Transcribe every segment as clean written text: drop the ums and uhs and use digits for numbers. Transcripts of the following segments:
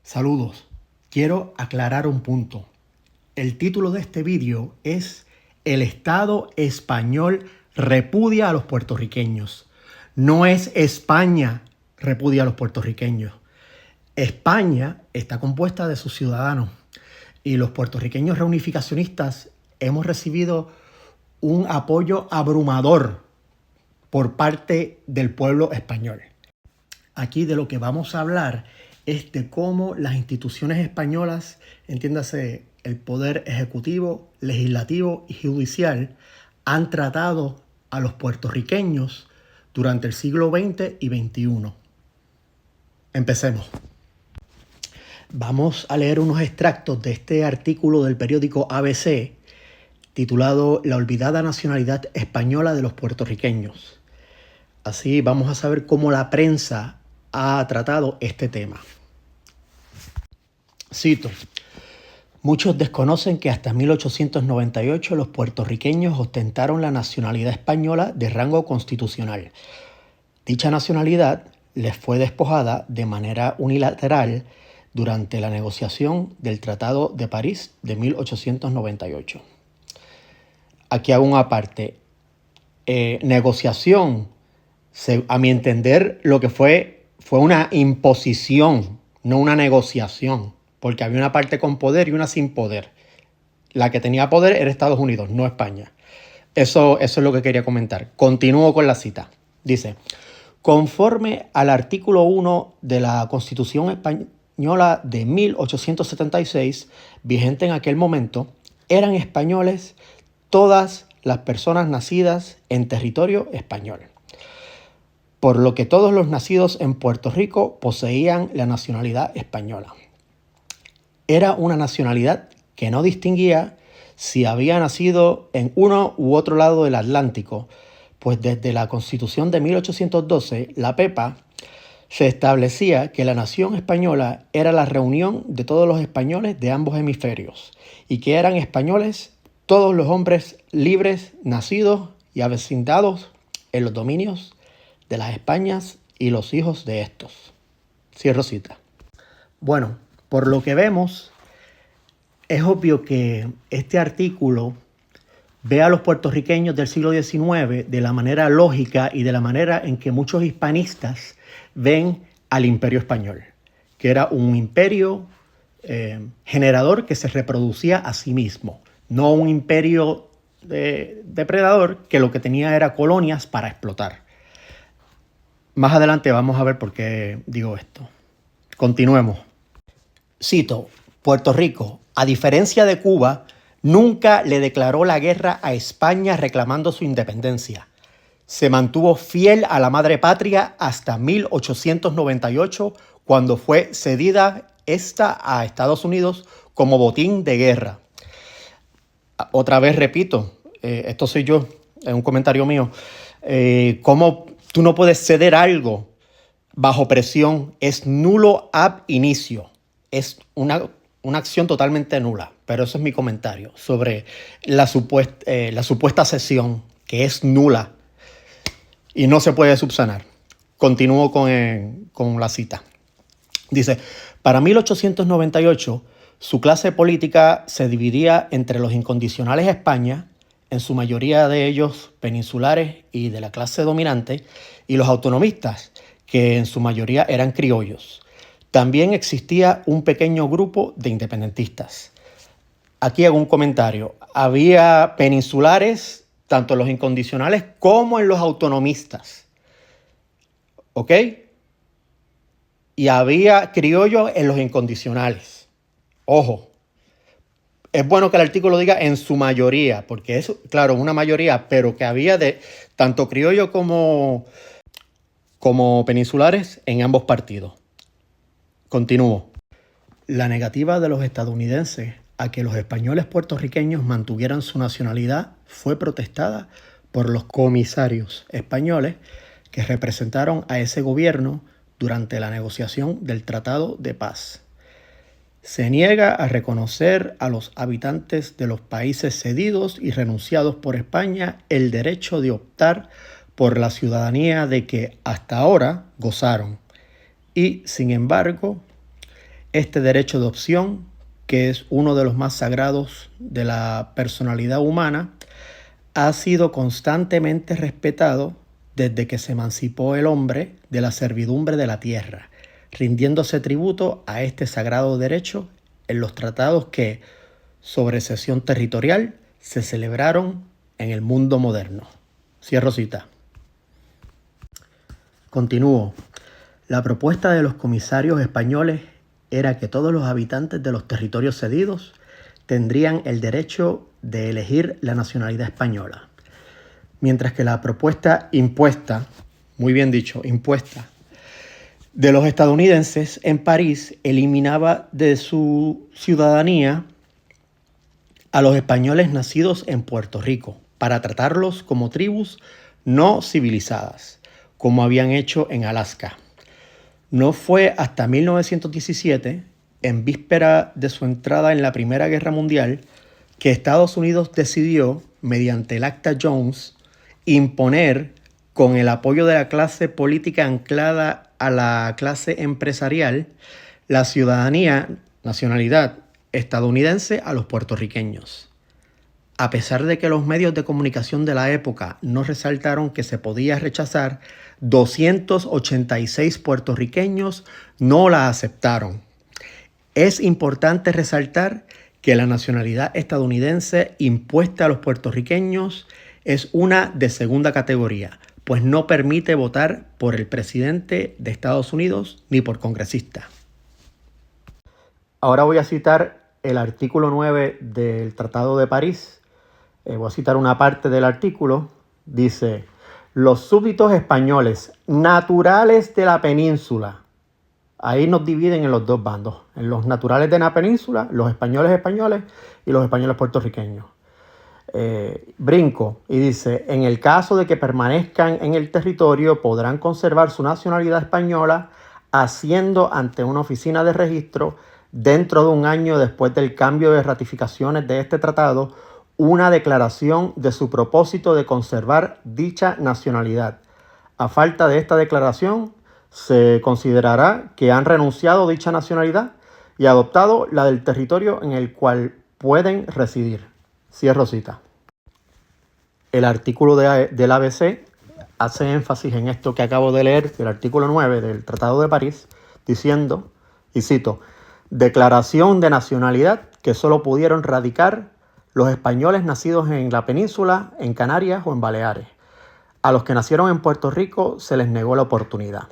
Saludos. Quiero aclarar un punto. El título de este vídeo es El Estado español repudia a los puertorriqueños. No es España repudia a los puertorriqueños. España está compuesta de sus ciudadanos y los puertorriqueños reunificacionistas hemos recibido un apoyo abrumador por parte del pueblo español. Aquí de lo que vamos a hablar es de cómo las instituciones españolas, entiéndase el poder ejecutivo, legislativo y judicial, han tratado a los puertorriqueños durante el siglo XX y XXI. Empecemos. Vamos a leer unos extractos de este artículo del periódico ABC titulado La olvidada nacionalidad española de los puertorriqueños. Así vamos a saber cómo la prensa ha tratado este tema. Cito: muchos desconocen que hasta 1898 los puertorriqueños ostentaron la nacionalidad española de rango constitucional. Dicha nacionalidad les fue despojada de manera unilateral durante la negociación del Tratado de París de 1898. Aquí hago una aparte. Negociación, a mi entender, lo que fue una imposición, no una negociación, porque había una parte con poder y una sin poder. La que tenía poder era Estados Unidos, no España. Eso es lo que quería comentar. Continúo con la cita. Dice: conforme al artículo 1 de la Constitución española de 1876, vigente en aquel momento, eran españoles todas las personas nacidas en territorio español, por lo que todos los nacidos en Puerto Rico poseían la nacionalidad española. Era una nacionalidad que no distinguía si había nacido en uno u otro lado del Atlántico, pues desde la Constitución de 1812, la PEPA, se establecía que la nación española era la reunión de todos los españoles de ambos hemisferios y que eran españoles todos los hombres libres, nacidos y avecindados en los dominios de las Españas y los hijos de estos. Cierro cita. Bueno, por lo que vemos, es obvio que este artículo ve a los puertorriqueños del siglo XIX de la manera lógica y de la manera en que muchos hispanistas ven al Imperio Español, que era un imperio generador que se reproducía a sí mismo, no un imperio depredador que lo que tenía era colonias para explotar. Más adelante vamos a ver por qué digo esto. Continuemos. Cito: Puerto Rico, a diferencia de Cuba, nunca le declaró la guerra a España reclamando su independencia. Se mantuvo fiel a la madre patria hasta 1898, cuando fue cedida esta a Estados Unidos como botín de guerra. Otra vez repito, esto soy yo, es un comentario mío. ¿Cómo tú no puedes ceder algo bajo presión? Es nulo ab inicio. Es una acción totalmente nula. Pero eso es mi comentario sobre la supuesta cesión, que es nula y no se puede subsanar. Continúo con la cita. Dice: para 1898, su clase política se dividía entre los incondicionales España, en su mayoría de ellos peninsulares y de la clase dominante, y los autonomistas, que en su mayoría eran criollos. También existía un pequeño grupo de independentistas. Aquí hago un comentario. Había peninsulares, tanto en los incondicionales como en los autonomistas. ¿Ok? Y había criollos en los incondicionales. Ojo. Es bueno que el artículo diga en su mayoría, porque es, claro, una mayoría, pero que había de tanto criollos como peninsulares en ambos partidos. Continúo. La negativa de los estadounidenses a que los españoles puertorriqueños mantuvieran su nacionalidad fue protestada por los comisarios españoles que representaron a ese gobierno durante la negociación del Tratado de Paz. Se niega a reconocer a los habitantes de los países cedidos y renunciados por España el derecho de optar por la ciudadanía de que hasta ahora gozaron y, sin embargo, este derecho de opción, que es uno de los más sagrados de la personalidad humana, ha sido constantemente respetado desde que se emancipó el hombre de la servidumbre de la tierra, rindiéndose tributo a este sagrado derecho en los tratados que, sobre cesión territorial, se celebraron en el mundo moderno. Cierro cita. Continúo. La propuesta de los comisarios españoles era que todos los habitantes de los territorios cedidos tendrían el derecho de elegir la nacionalidad española, mientras que la propuesta impuesta, muy bien dicho, impuesta, de los estadounidenses en París eliminaba de su ciudadanía a los españoles nacidos en Puerto Rico para tratarlos como tribus no civilizadas, como habían hecho en Alaska. No fue hasta 1917, en víspera de su entrada en la Primera Guerra Mundial, que Estados Unidos decidió, mediante el Acta Jones, imponer, con el apoyo de la clase política anclada a la clase empresarial, la ciudadanía, nacionalidad estadounidense a los puertorriqueños. A pesar de que los medios de comunicación de la época no resaltaron que se podía rechazar, 286 puertorriqueños no la aceptaron. Es importante resaltar que la nacionalidad estadounidense impuesta a los puertorriqueños es una de segunda categoría, pues no permite votar por el presidente de Estados Unidos ni por congresistas. Ahora voy a citar el artículo 9 del Tratado de París. Voy a citar una parte del artículo. Dice: los súbditos españoles naturales de la península. Ahí nos dividen en los dos bandos, en los naturales de la península, los españoles y los españoles puertorriqueños. Brinco y dice: en el caso de que permanezcan en el territorio podrán conservar su nacionalidad española haciendo ante una oficina de registro dentro de un año después del cambio de ratificaciones de este tratado una declaración de su propósito de conservar dicha nacionalidad. A falta de esta declaración se considerará que han renunciado a dicha nacionalidad y adoptado la del territorio en el cual pueden residir. Cierro cita. El artículo del ABC hace énfasis en esto que acabo de leer, el artículo 9 del Tratado de París, diciendo, y cito: declaración de nacionalidad que solo pudieron radicar los españoles nacidos en la península, en Canarias o en Baleares. A los que nacieron en Puerto Rico se les negó la oportunidad.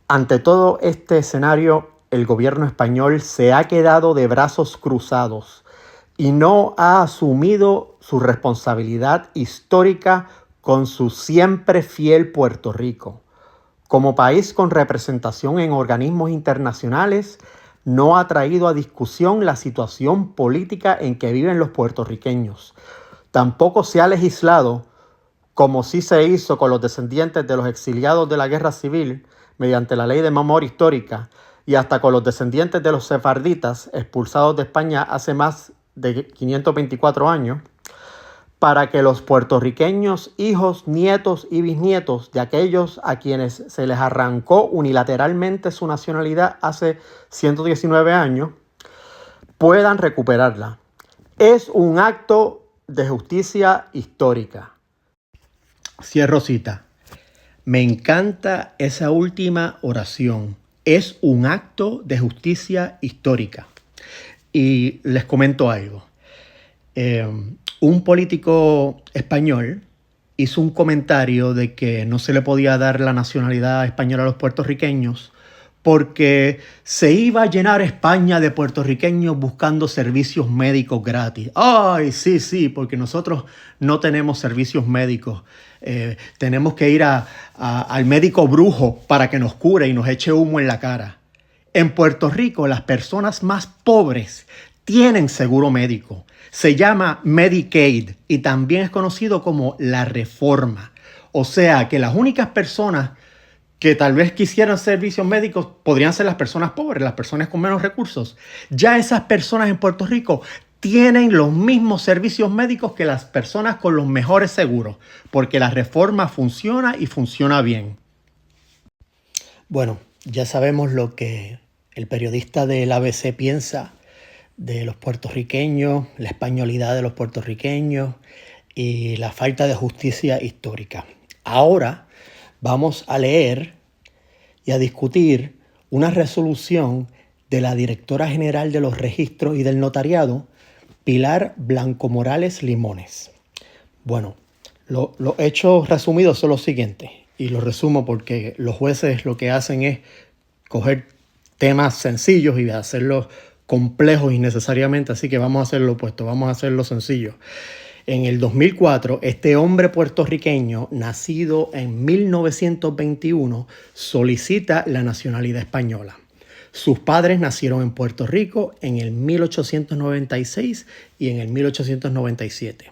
Ante todo este escenario, el gobierno español se ha quedado de brazos cruzados y no ha asumido su responsabilidad histórica con su siempre fiel Puerto Rico. Como país con representación en organismos internacionales, no ha traído a discusión la situación política en que viven los puertorriqueños. Tampoco se ha legislado, como sí se hizo con los descendientes de los exiliados de la Guerra Civil, mediante la Ley de Memoria Histórica, y hasta con los descendientes de los sefarditas expulsados de España hace más de 524 años, para que los puertorriqueños, hijos, nietos y bisnietos de aquellos a quienes se les arrancó unilateralmente su nacionalidad hace 119 años, puedan recuperarla. Es un acto de justicia histórica. Cierro cita. Me encanta esa última oración. Es un acto de justicia histórica. Y les comento algo. Un político español hizo un comentario de que no se le podía dar la nacionalidad española a los puertorriqueños porque se iba a llenar España de puertorriqueños buscando servicios médicos gratis. ¡Ay, sí! Porque nosotros no tenemos servicios médicos. Tenemos que ir al médico brujo para que nos cure y nos eche humo en la cara. En Puerto Rico, las personas más pobres tienen seguro médico. Se llama Medicaid y también es conocido como la reforma. O sea que las únicas personas que tal vez quisieran servicios médicos podrían ser las personas pobres, las personas con menos recursos. Ya esas personas en Puerto Rico tienen los mismos servicios médicos que las personas con los mejores seguros, porque la reforma funciona y funciona bien. Bueno, ya sabemos lo que el periodista del ABC piensa de los puertorriqueños, la españolidad de los puertorriqueños y la falta de justicia histórica. Ahora vamos a leer y a discutir una resolución de la directora general de los registros y del notariado, Pilar Blanco Morales Limones. Bueno, los hechos resumidos son los siguientes, y los resumo porque los jueces lo que hacen es coger temas sencillos y hacerlos complejos innecesariamente, así que vamos a hacer lo opuesto, vamos a hacerlo sencillo. En el 2004, este hombre puertorriqueño, nacido en 1921, solicita la nacionalidad española. Sus padres nacieron en Puerto Rico en el 1896 y en el 1897.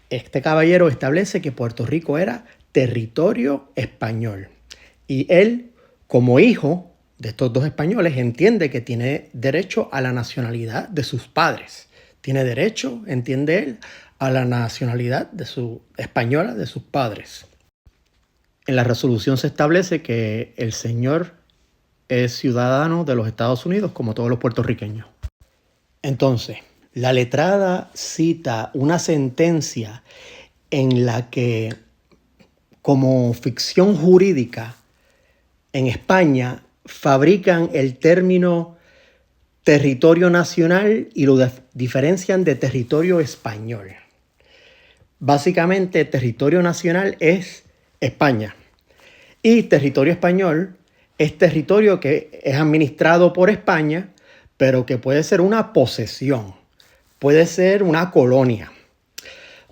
Este caballero establece que Puerto Rico era territorio español y él, como hijo de estos dos españoles, entiende que tiene derecho a la nacionalidad de sus padres. Tiene derecho, entiende él, a la nacionalidad española de sus padres. En la resolución se establece que el señor es ciudadano de los Estados Unidos como todos los puertorriqueños. Entonces, la letrada cita una sentencia en la que, como ficción jurídica, en España fabrican el término territorio nacional y lo diferencian de territorio español. Básicamente, territorio nacional es España y territorio español es territorio que es administrado por España, pero que puede ser una posesión, puede ser una colonia.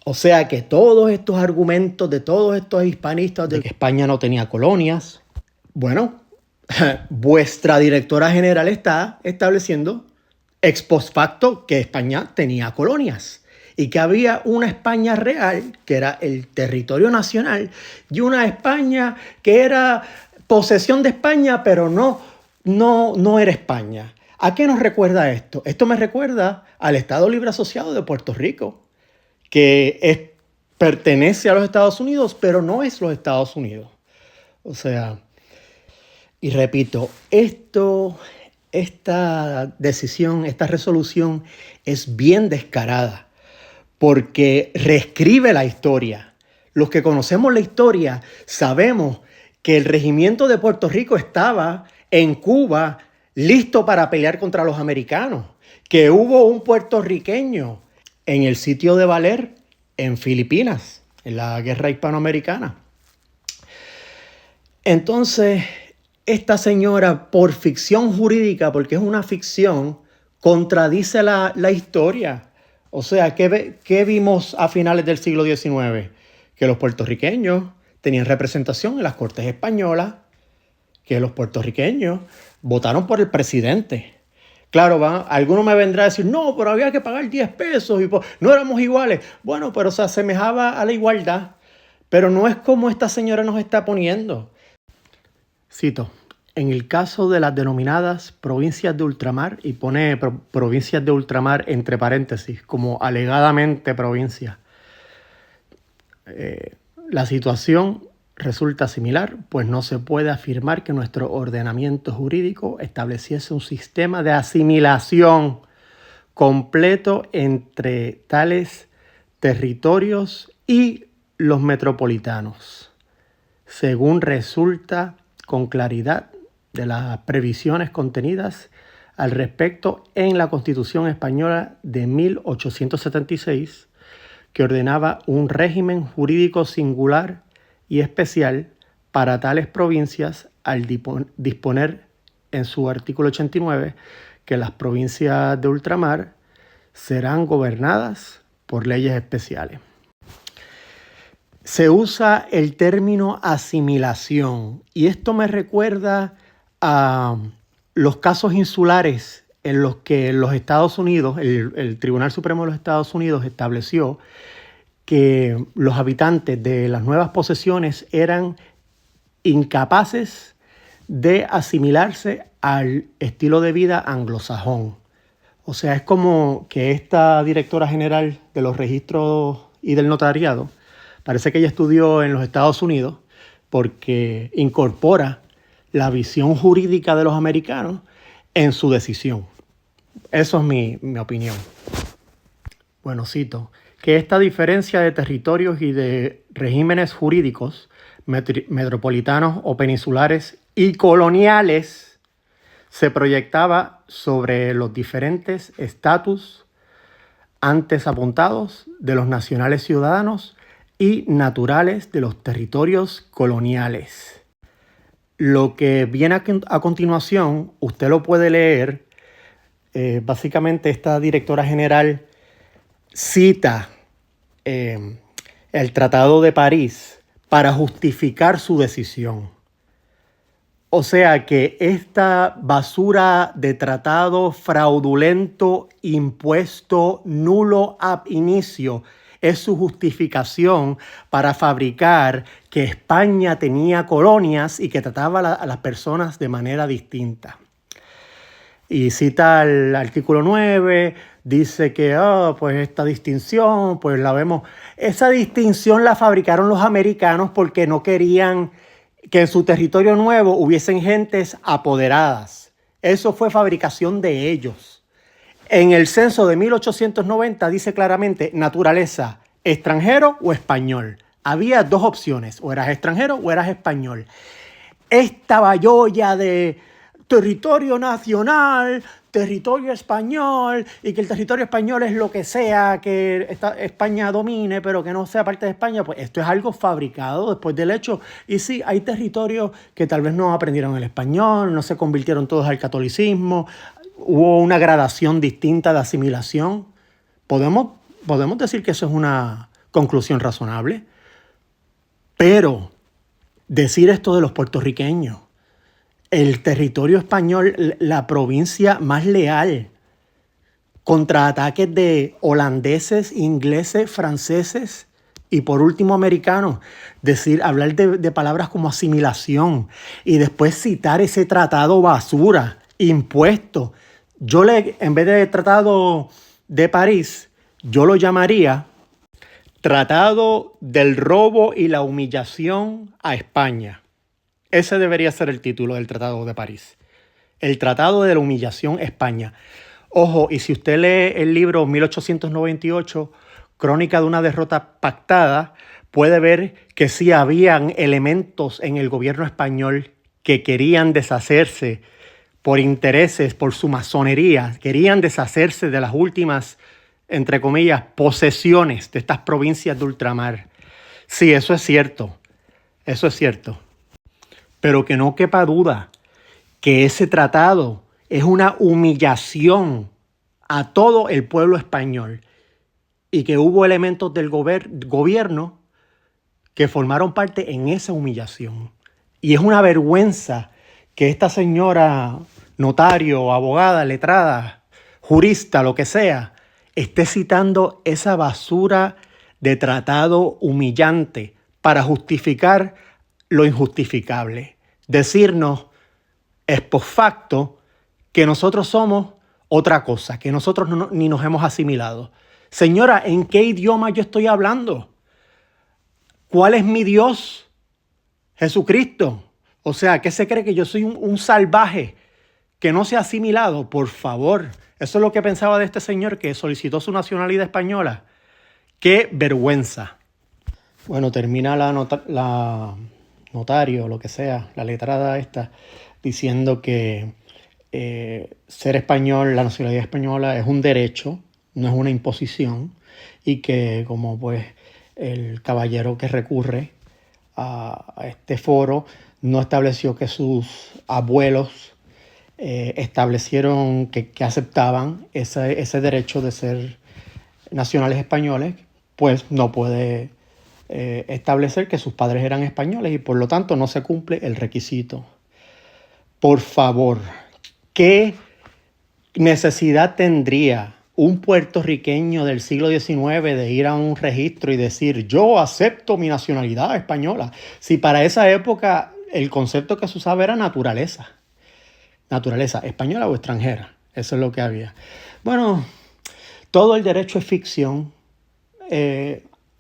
O sea que todos estos argumentos de todos estos hispanistas de que España no tenía colonias, bueno, vuestra directora general está estableciendo ex post facto que España tenía colonias y que había una España real, que era el territorio nacional, y una España que era posesión de España, pero no era España. ¿A qué nos recuerda esto? Esto me recuerda al Estado Libre Asociado de Puerto Rico, que pertenece a los Estados Unidos, pero no es los Estados Unidos. O sea, y repito, esta decisión, esta resolución es bien descarada porque reescribe la historia. Los que conocemos la historia sabemos que el regimiento de Puerto Rico estaba en Cuba listo para pelear contra los americanos, que hubo un puertorriqueño en el sitio de Valer en Filipinas, en la guerra hispanoamericana. Entonces, esta señora, por ficción jurídica, porque es una ficción, contradice la historia. O sea, ¿qué vimos a finales del siglo XIX? Que los puertorriqueños tenían representación en las Cortes Españolas, que los puertorriqueños votaron por el presidente. Claro, alguno me vendrá a decir, no, pero había que pagar 10 pesos y no éramos iguales. Bueno, pero se asemejaba a la igualdad. Pero no es como esta señora nos está poniendo. Cito, en el caso de las denominadas provincias de ultramar, y pone provincias de ultramar entre paréntesis, como alegadamente provincias, la situación resulta similar, pues no se puede afirmar que nuestro ordenamiento jurídico estableciese un sistema de asimilación completo entre tales territorios y los metropolitanos, según resulta con claridad de las previsiones contenidas al respecto en la Constitución Española de 1876, que ordenaba un régimen jurídico singular y especial para tales provincias al disponer en su artículo 89 que las provincias de ultramar serán gobernadas por leyes especiales. Se usa el término asimilación y esto me recuerda a los casos insulares en los que los Estados Unidos, el Tribunal Supremo de los Estados Unidos estableció que los habitantes de las nuevas posesiones eran incapaces de asimilarse al estilo de vida anglosajón. O sea, es como que esta directora general de los registros y del notariado, parece que ella estudió en los Estados Unidos porque incorpora la visión jurídica de los americanos en su decisión. Eso es mi opinión. Bueno, cito, que esta diferencia de territorios y de regímenes jurídicos metropolitanos o peninsulares y coloniales se proyectaba sobre los diferentes estatus antes apuntados de los nacionales ciudadanos y naturales de los territorios coloniales. Lo que viene a continuación, usted lo puede leer. Básicamente esta directora general cita el Tratado de París para justificar su decisión. O sea que esta basura de tratado fraudulento, impuesto, nulo ab inicio, es su justificación para fabricar que España tenía colonias y que trataba a las personas de manera distinta. Y cita el artículo 9, dice que pues esta distinción, pues la vemos. Esa distinción la fabricaron los americanos porque no querían que en su territorio nuevo hubiesen gentes apoderadas. Eso fue fabricación de ellos. En el censo de 1890 dice claramente naturaleza, extranjero o español. Había dos opciones, o eras extranjero o eras español. Esta bayolla de territorio nacional, territorio español, y que el territorio español es lo que sea que España domine, pero que no sea parte de España, pues esto es algo fabricado después del hecho. Y sí, hay territorios que tal vez no aprendieron el español, no se convirtieron todos al catolicismo, hubo una gradación distinta de asimilación. Podemos decir que eso es una conclusión razonable, pero decir esto de los puertorriqueños, el territorio español, la provincia más leal contra ataques de holandeses, ingleses, franceses y por último americanos. Hablar de palabras como asimilación y después citar ese tratado basura, impuesto. En vez de Tratado de París, yo lo llamaría Tratado del robo y la humillación a España. Ese debería ser el título del Tratado de París. El Tratado de la Humillación a España. Ojo, y si usted lee el libro 1898, Crónica de una derrota pactada, puede ver que sí habían elementos en el gobierno español que querían deshacerse por intereses, por su masonería, querían deshacerse de las últimas, entre comillas, posesiones de estas provincias de ultramar. Sí, eso es cierto. Eso es cierto. Pero que no quepa duda que ese tratado es una humillación a todo el pueblo español y que hubo elementos del gobierno que formaron parte en esa humillación. Y es una vergüenza que esta señora, notario, abogada, letrada, jurista, lo que sea, esté citando esa basura de tratado humillante para justificar lo injustificable. Decirnos es post facto que nosotros somos otra cosa, que nosotros ni nos hemos asimilado. Señora, ¿en qué idioma yo estoy hablando? ¿Cuál es mi Dios? Jesucristo. O sea, ¿qué se cree que yo soy un salvaje que no se ha asimilado? Por favor, eso es lo que pensaba de este señor que solicitó su nacionalidad española. ¡Qué vergüenza! Bueno, termina la notario, lo que sea, la letrada esta, diciendo que ser español, la nacionalidad española es un derecho, no es una imposición, y que como pues el caballero que recurre a este foro no estableció que sus abuelos establecieron que aceptaban ese derecho de ser nacionales españoles, pues no puede establecer que sus padres eran españoles y por lo tanto no se cumple el requisito. Por favor, ¿qué necesidad tendría un puertorriqueño del siglo XIX de ir a un registro y decir yo acepto mi nacionalidad española? Si para esa época el concepto que se usaba era naturaleza española o extranjera, eso es lo que había. Bueno, todo el derecho es ficción.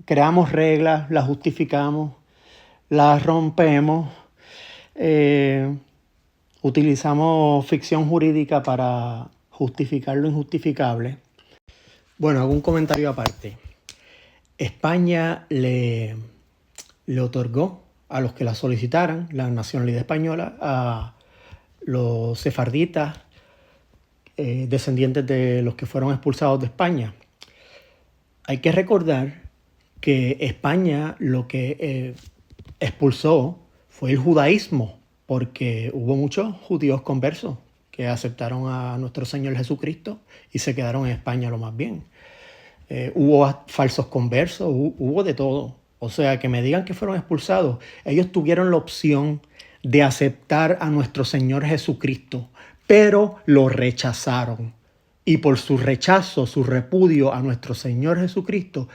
Creamos reglas, las justificamos, las rompemos. Utilizamos ficción jurídica para justificar lo injustificable. Bueno, hago un comentario aparte. España le otorgó a los que la solicitaran la nacionalidad española a los sefarditas, descendientes de los que fueron expulsados de España. Hay que recordar que España lo que expulsó fue el judaísmo, porque hubo muchos judíos conversos que aceptaron a nuestro Señor Jesucristo y se quedaron en España lo más bien. Hubo falsos conversos, hubo de todo. O sea, que me digan que fueron expulsados. Ellos tuvieron la opción de aceptar a nuestro Señor Jesucristo, pero lo rechazaron. Y por su rechazo, su repudio a nuestro Señor Jesucristo,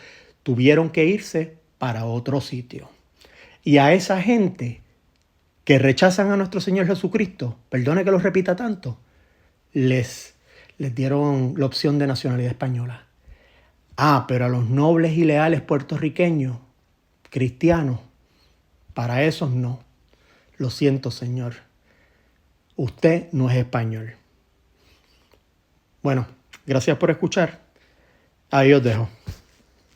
tuvieron que irse para otro sitio. Y a esa gente que rechazan a nuestro Señor Jesucristo, perdone que lo repita tanto, les dieron la opción de nacionalidad española. Pero a los nobles y leales puertorriqueños, cristianos, para esos no. Lo siento, señor. Usted no es español. Bueno, gracias por escuchar. Ahí os dejo.